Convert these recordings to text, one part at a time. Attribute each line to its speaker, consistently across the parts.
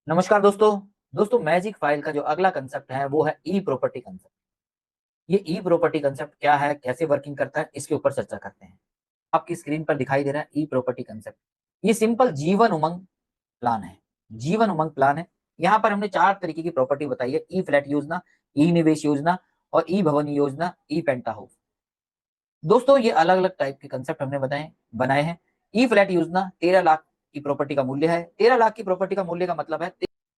Speaker 1: नमस्कार दोस्तों। Magic file का जो अगला कंसेप्ट है वो है ई प्रॉपर्टी कंसेप्ट। ये ई प्रॉपर्टी कंसेप्ट क्या है, कैसे वर्किंग करता है, इसके ऊपर चर्चा करते हैं। आपकी स्क्रीन पर दिखाई दे रहा है ई प्रॉपर्टी कंसेप्ट। ये सिंपल जीवन उमंग प्लान है। जीवन उमंग प्लान है। यहाँ पर हमने 4 तरीके की प्रॉपर्टी बताई है: ई फ्लैट योजना, ई निवेश योजना और ई भवन योजना, ई पेंटा हाउस। दोस्तों ये अलग अलग टाइप के कंसेप्ट हमने बनाए हैं। ई फ्लैट योजना 13 लाख की प्रॉपर्टी का मूल्य है। 13 लाख की प्रॉपर्टी का मूल्य का मतलब है,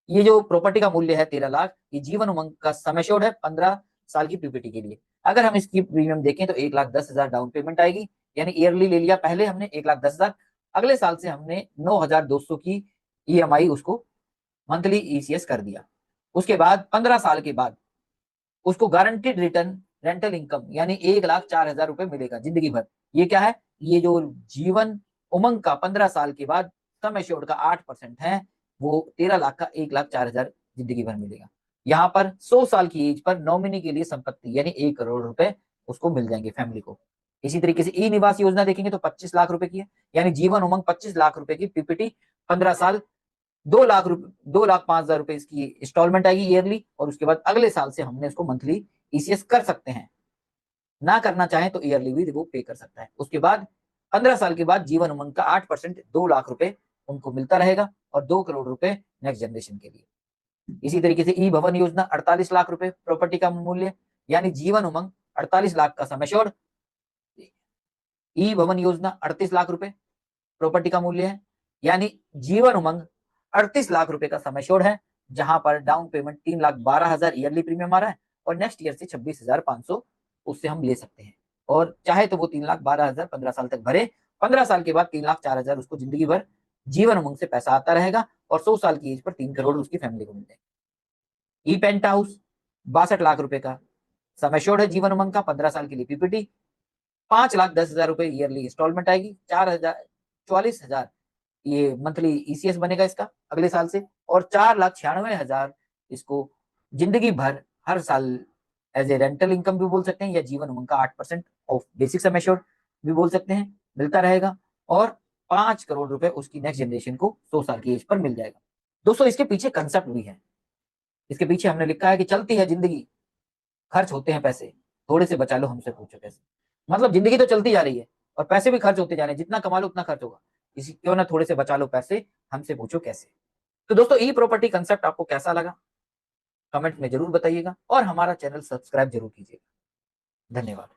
Speaker 1: ये जो प्रॉपर्टी का मूल्य है 13 लाख, ये जीवन उमंग का सम एश्योर्ड है 15 साल की पीपीटी के लिए। अगर हम इसकी प्रीमियम देखें तो 1,10,000 डाउन पेमेंट आएगी, यानी ईयरली ले लिया। पहले हमने 1,10,000, अगले साल से हमने 9,200 की ईएमआई उसको मंथली ईसीएस कर दिया। उसके बाद 15 साल के बाद उसको गारंटीड रिटर्न रेंटल इनकम यानी 1,04,000 रुपए मिलेगा जिंदगी भर। ये क्या है? ये जो जीवन उमंग का 15 साल के बाद सम एश्योर्ड का 8% है, वो 13 लाख का 1,04,000 जिंदगी भर मिलेगा। यहाँ पर 100 साल की एज पर नॉमिनी के लिए संपत्ति यानी 1 करोड़ रुपए उसको मिल जाएंगे फैमिली को। इसी तरीके से ई निवास योजना देखेंगे तो 25 लाख रुपए की है, यानी जीवन उमंग 25 लाख रुपए की पीपीटी, 15 साल, 2,05,000 रुपए इसकी इंस्टॉलमेंट आएगी ईयरली। और उसके बाद अगले साल से हमने इसको मंथली ईसीएस कर सकते हैं। ना करना चाहें तो ईयरली भी वो पे कर सकता है। उसके बाद 15 साल के बाद जीवन उमंग का 8% 2 लाख रुपए उनको मिलता रहेगा और 2 करोड़ रुपए नेक्स्ट जनरेशन के लिए। इसी तरीके से ई भवन योजना 48 लाख रुपए प्रॉपर्टी का मूल्य, यानी जीवन उमंग 48 लाख का सम एश्योर्ड। ई भवन योजना 38 लाख रुपए प्रॉपर्टी का मूल्य है, यानी जीवन उमंग 38 लाख रुपए का सम एश्योर्ड है, जहां पर डाउन पेमेंट 3,12,000 ईयरली प्रीमियम आ रहा है और नेक्स्ट ईयर से 26,500 उससे हम ले सकते हैं। और चाहे तो वो 3,12,000 15 साल तक भरे। 15 साल के बाद 3,04,000 उसको जिंदगी भर जीवन उमंग से पैसा आता रहेगा और 100 साल की एज पर 3 करोड़ उसकी फैमिली को मिल जाएगा। ई पेंट हाउस 62 लाख रुपए का सम एश्योर्ड है जीवन उमंग का, 15 साल के लिए पीपीटी, 5,10,000 रुपए ईयरली इंस्टॉलमेंट आएगी, 44,000 ये मंथली ईसीएस बनेगा इसका अगले साल से, और 4,96,000 इसको जिंदगी भर हर साल एज ए रेंटल इनकम भी बोल सकते हैं या जीवन उमंग का 8% ऑफ बेसिक सम एश्योर्ड भी बोल सकते हैं, मिलता रहेगा। और 5 करोड़ रुपए उसकी नेक्स्ट जनरेशन को 100 साल की एज पर मिल जाएगा। दोस्तों इसके पीछे कंसेप्ट भी है। इसके पीछे हमने लिखा है कि चलती है जिंदगी, खर्च होते हैं पैसे, थोड़े से बचा लो हमसे पूछो कैसे। मतलब जिंदगी तो चलती जा रही है और पैसे भी खर्च होते जा रहे हैं, जितना कमा लो उतना खर्च होगा। इसी क्यों ना थोड़े से बचा लो पैसे, हमसे पूछो कैसे। तो दोस्तों ई प्रॉपर्टी कंसेप्ट आपको कैसा लगा कमेंट में जरूर बताइएगा और हमारा चैनल सब्सक्राइब जरूर कीजिएगा। धन्यवाद।